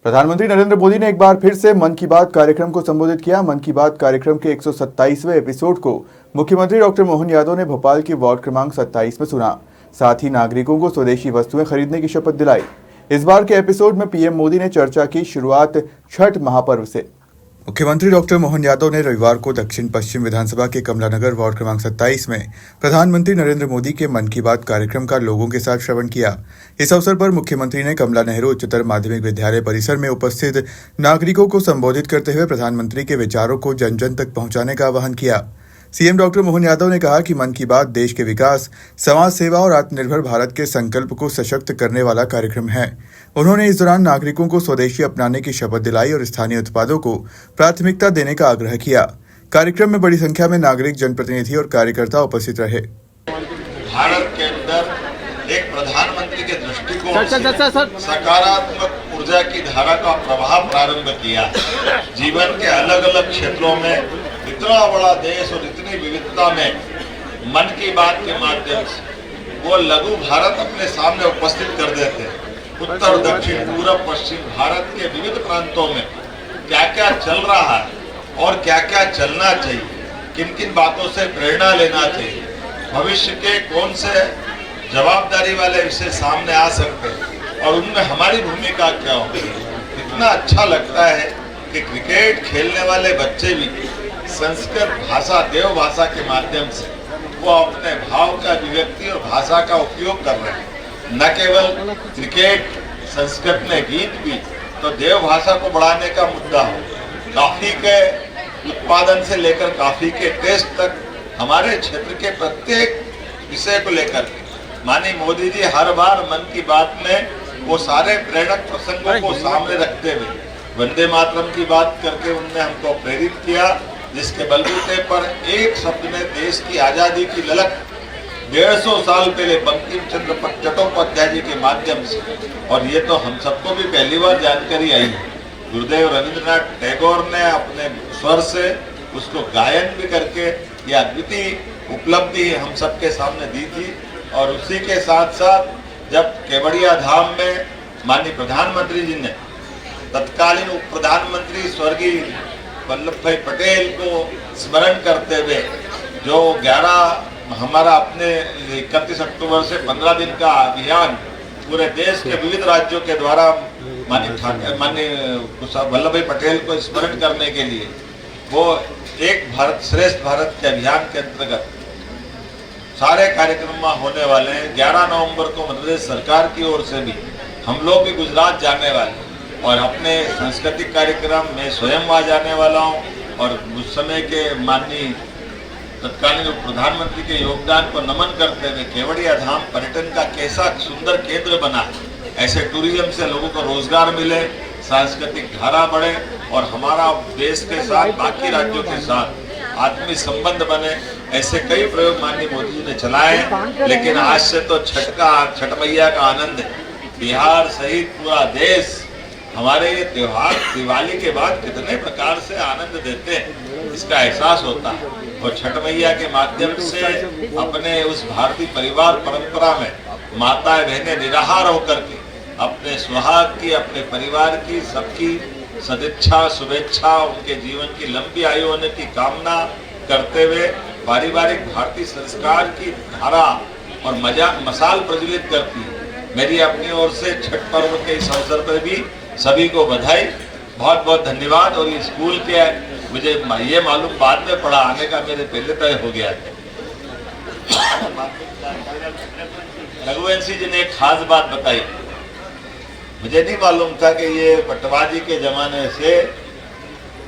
प्रधानमंत्री नरेंद्र मोदी ने एक बार फिर से मन की बात कार्यक्रम को संबोधित किया। मन की बात कार्यक्रम के 127वें एपिसोड को मुख्यमंत्री डॉक्टर मोहन यादव ने भोपाल के वार्ड क्रमांक 27 में सुना। साथ ही नागरिकों को स्वदेशी वस्तुएं खरीदने की शपथ दिलाई। इस बार के एपिसोड में पीएम मोदी ने चर्चा की शुरुआत छठ महापर्व से। मुख्यमंत्री डॉक्टर मोहन यादव ने रविवार को दक्षिण पश्चिम विधानसभा के कमलानगर वार्ड क्रमांक 27 में प्रधानमंत्री नरेंद्र मोदी के मन की बात कार्यक्रम का लोगों के साथ श्रवण किया। इस अवसर पर मुख्यमंत्री ने कमला नेहरू उच्चतर माध्यमिक विद्यालय परिसर में उपस्थित नागरिकों को संबोधित करते हुए प्रधानमंत्री के विचारों को जन जन तक पहुंचाने का आह्वान किया। सीएम डॉक्टर मोहन यादव ने कहा कि मन की बात देश के विकास, समाज सेवा और आत्मनिर्भर भारत के संकल्प को सशक्त करने वाला कार्यक्रम है। उन्होंने इस दौरान नागरिकों को स्वदेशी अपनाने की शपथ दिलाई और स्थानीय उत्पादों को प्राथमिकता देने का आग्रह किया। कार्यक्रम में बड़ी संख्या में नागरिक, जनप्रतिनिधि और कार्यकर्ता उपस्थित रहे। भारत के अंदर एक प्रधानमंत्री के दृष्टिकोण से सकारात्मक ऊर्जा की धारा का प्रवाह प्रारंभ किया। जीवन के अलग अलग क्षेत्रों में इतना बड़ा देश और इतनी विविधता में मन की बात के माध्यम से वो लघु भारत अपने सामने उपस्थित कर देते हैं। उत्तर, दक्षिण, पूर्व, पश्चिम भारत के विविध प्रांतों में क्या क्या चल रहा है और क्या क्या चलना चाहिए, किन किन बातों से प्रेरणा लेना चाहिए, भविष्य के कौन से जवाबदारी वाले विषय सामने आ सकते हैं और उनमें हमारी भूमिका क्या होगी। इतना अच्छा लगता है कि क्रिकेट खेलने वाले बच्चे भी संस्कृत भाषा, देव भाषा के माध्यम से वो अपने भाव का अभिव्यक्ति और भाषा का उपयोग कर रहे हैं। न केवल क्रिकेट, संस्कृत में गीत भी, तो देव भाषा को बढ़ाने का मुद्दा हो। कॉफी के उत्पादन से लेकर कॉफी के टेस्ट तक हमारे क्षेत्र के प्रत्येक विषय को लेकर माननीय मोदी जी हर बार मन की बात में वो सारे प्रेरक प्रसंगों को सामने रखते हुए वंदे मातरम की बात करके उनने हमको प्रेरित किया, जिसके बलबूते पर एक शब्द में देश की आजादी की ललक 150 साल पहले बंकिम चंद्र चट्टोपाध्याय जी के माध्यम से, और ये तो हम सबको भी पहली बार जानकारी आई है। गुरुदेव रविंद्रनाथ टैगोर ने अपने स्वर से उसको गायन भी करके यह अद्वितीय उपलब्धि हम सबके सामने दी थी। और उसी के साथ साथ जब केवड़िया धाम में माननीय प्रधानमंत्री जी ने तत्कालीन उप प्रधानमंत्री स्वर्गीय वल्लभ भाई पटेल को स्मरण करते हुए जो 11 हमारा अपने 31 अक्टूबर से 15 दिन का अभियान पूरे देश के विविध राज्यों के द्वारा माननीय वल्लभ भाई पटेल को स्मरण करने के लिए वो एक भारत श्रेष्ठ भारत के अभियान के अंतर्गत सारे कार्यक्रम होने वाले हैं। 11 नवंबर को मध्य प्रदेश सरकार की ओर से भी हम लोग भी गुजरात जाने वाले और अपने सांस्कृतिक कार्यक्रम में स्वयं वहाँ जाने वाला हूँ। और उस समय के माननीय तत्कालीन प्रधानमंत्री के योगदान को नमन करते हुए केवड़िया धाम पर्यटन का कैसा सुंदर केंद्र बना, ऐसे टूरिज्म से लोगों को रोजगार मिले, सांस्कृतिक धारा बढ़े और हमारा देश के साथ बाकी राज्यों के साथ आत्मीय संबंध बने, ऐसे कई प्रयोग माननीय मोदी जी ने चलाए। लेकिन आज से तो छठ मैया का आनंद है। बिहार सहित पूरा देश हमारे ये त्योहार दिवाली के बाद कितने प्रकार से आनंद देते हैं, इसका एहसास होता है। और छठ मैया के माध्यम से अपने उस भारतीय परिवार परंपरा में माताएं बहनें निराहार होकर के अपने सुहाग की, अपने परिवार की, सबकी सदिच्छा, शुभेच्छा, उनके जीवन की लंबी आयु होने की कामना करते हुए पारिवारिक भारतीय संस्कार की धारा और मसाल प्रज्वलित करती है। मेरी अपनी ओर से छठ पर्व के इस अवसर पर भी सभी को बधाई, बहुत बहुत धन्यवाद। और ये स्कूल के मुझे ये मालूम बाद में पड़ा, आने का मेरे पहले तय हो गया था। रघुवंशी जी ने एक खास बात बताई, मुझे नहीं मालूम था कि ये पटवाजी के जमाने से,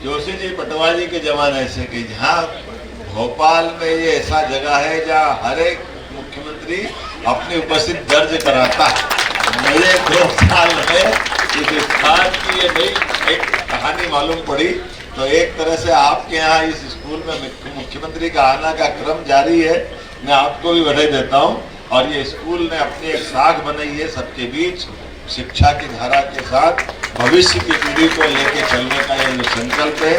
जोशी जी पटवाजी के जमाने से, कि जहाँ भोपाल में ये ऐसा जगह है जहाँ हर एक मुख्यमंत्री अपनी उपस्थिति दर्ज कराता है। मुझे 2 साल में इस स्थान की ये नई एक कहानी मालूम पड़ी। तो एक तरह से आपके यहाँ इस स्कूल में मुख्यमंत्री का आना का क्रम जारी है, मैं आपको भी बधाई देता हूँ। और ये स्कूल ने अपनी एक साख बनाई है सबके बीच, शिक्षा की धारा के साथ भविष्य की पीढ़ी को लेके चलने का ये जो संकल्प है,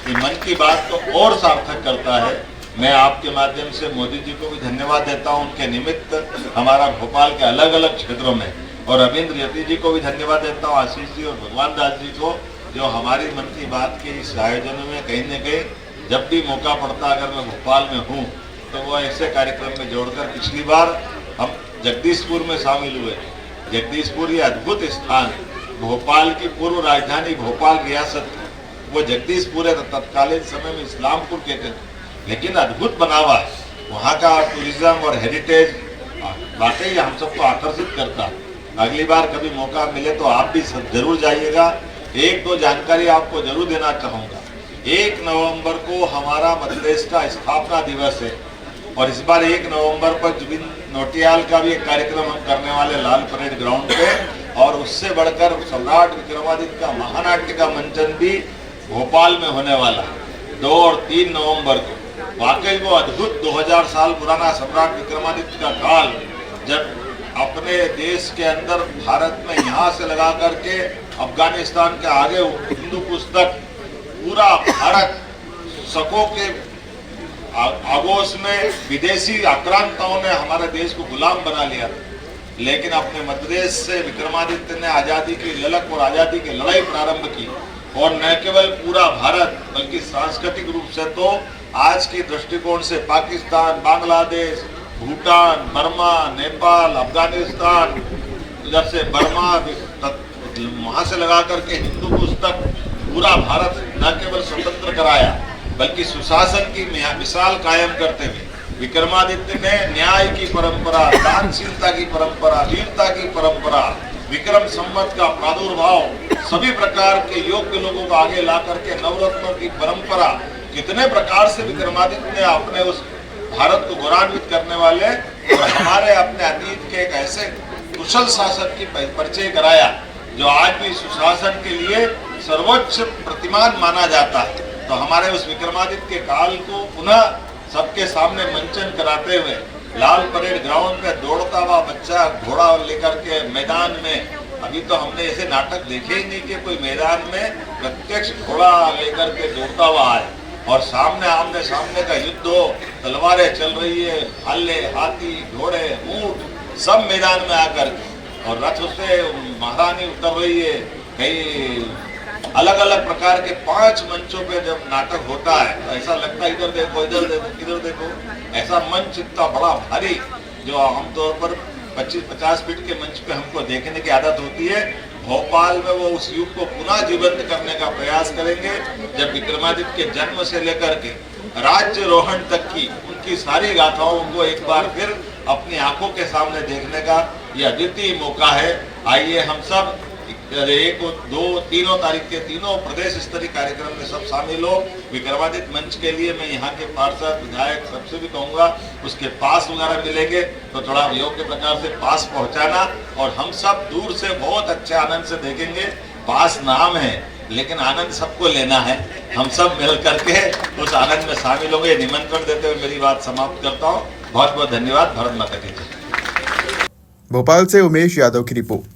ये मन की बात को और सार्थक करता है। मैं आपके माध्यम से मोदी जी को भी धन्यवाद देता हूं। उनके निमित्त हमारा भोपाल के अलग अलग क्षेत्रों में और रविंद्र यति जी को भी धन्यवाद देता हूँ, आशीष जी और भगवान दास जी को, जो हमारी मन की बात के इस आयोजन में कहीं न कहीं जब भी मौका पड़ता, अगर मैं भोपाल में हूँ तो वो ऐसे कार्यक्रम में जोड़कर, पिछली बार हम जगदीशपुर में शामिल हुए। जगदीशपुर ये अद्भुत स्थान, भोपाल की पूर्व राजधानी भोपाल रियासत, वो जगदीशपुर है, तत्कालीन समय में इस्लामपुर कहते थे, लेकिन अद्भुत बनावा है वहाँ का टूरिज्म और हेरिटेज, वाकई हम सबको आकर्षित करता। अगली बार कभी मौका मिले तो आप भी सब जरूर जाइएगा। एक दो जानकारी आपको जरूर देना चाहूँगा। 1 नवंबर को हमारा मध्य प्रदेश का स्थापना दिवस है और इस बार 1 नवंबर पर जुबिन नौटियाल का भी एक कार्यक्रम हम करने वाले लाल परेड ग्राउंड पे, और उससे बढ़कर सम्राट विक्रमादित्य का महानाट्य का मंचन भी भोपाल में होने वाला है 2 और 3 नवंबर को। वाकई वो अद्भुत 2000 साल पुराना सम्राट विक्रमादित्य का काल, जब अपने देश के अंदर भारत में यहाँ से लगा करके अफगानिस्तान के आगे हिंदू पुस्तक पूरा भारत शकों के आगोश में विदेशी आक्रांताओं ने हमारे देश को गुलाम बना लिया, लेकिन अपने मध्य प्रदेश से विक्रमादित्य ने आज़ादी की ललक और आज़ादी की लड़ाई प्रारंभ की। और न केवल पूरा भारत बल्कि सांस्कृतिक रूप से तो आज की दृष्टिकोण से पाकिस्तान, बांग्लादेश, भूटान, बर्मा, नेपाल, अफगानिस्तान, इधर से बर्मा, वहां से लगा करके हिंदू पुस्तक पूरा भारत न केवल स्वतंत्र कराया बल्कि सुशासन की मिसाल कायम करते हुए विक्रमादित्य ने न्याय की परंपरा, दानशीलता की परंपरा, वीरता की परंपरा, विक्रम संवत का प्रादुर्भाव, सभी प्रकार के योग्य लोगों को आगे ला करके नवरत्नों की परंपरा, कितने प्रकार से विक्रमादित्य ने अपने उस भारत को गौरवान्वित करने वाले और हमारे अपने अतीत के एक ऐसे कुशल शासक की परिचय कराया जो आज भी सुशासन के लिए सर्वोच्च प्रतिमान माना जाता है। तो हमारे उस विक्रमादित्य के काल को पुनः सबके सामने मंचन कराते हुए लाल परेड ग्राउंड में दौड़ता हुआ बच्चा घोड़ा लेकर के मैदान में, अभी तो हमने ऐसे नाटक देखे ही नहीं कि कोई मैदान में प्रत्यक्ष घोड़ा लेकर के दौड़ता हुआ आए और सामने आमने सामने का युद्ध हो, तलवारें चल रही है, भाले, हाथी, घोड़े, ऊंट सब मैदान में आकर और रथ से महारानी उतर रही है। कई अलग अलग प्रकार के 5 मंचों पे जब नाटक होता है तो ऐसा लगता है इधर देखो, इधर देखो, इधर देखो, ऐसा मंच इतना बड़ा भारी जो आमतौर पर 25-50 फीट के मंच पे हमको देखने की आदत होती है। भोपाल में वो उस युग को पुनः जीवंत करने का प्रयास करेंगे जब विक्रमादित्य के जन्म से लेकर के राज्यरोहण तक की उनकी सारी गाथाओं को एक बार फिर अपनी आंखों के सामने देखने का ये अद्वितीय मौका है। आइए हम सब 1, 2, 3 तारीख के तीनों प्रदेश स्तरीय कार्यक्रम में सब शामिल हो। विक्रमादित्य मंच के लिए मैं यहाँ के पार्षद, विधायक सबसे भी कहूँगा उसके पास वगैरह मिलेंगे तो थोड़ा योग्य प्रकार से पास पहुँचाना, और हम सब दूर से बहुत अच्छे आनंद से देखेंगे। पास नाम है लेकिन आनंद सबको लेना है, हम सब मिल करके उस आनंद में शामिल होंगे। निमंत्रण देते हुए मेरी बात समाप्त करता हूँ। बहुत बहुत धन्यवाद। भारत माता की जय। भोपाल से उमेश यादव की रिपोर्ट।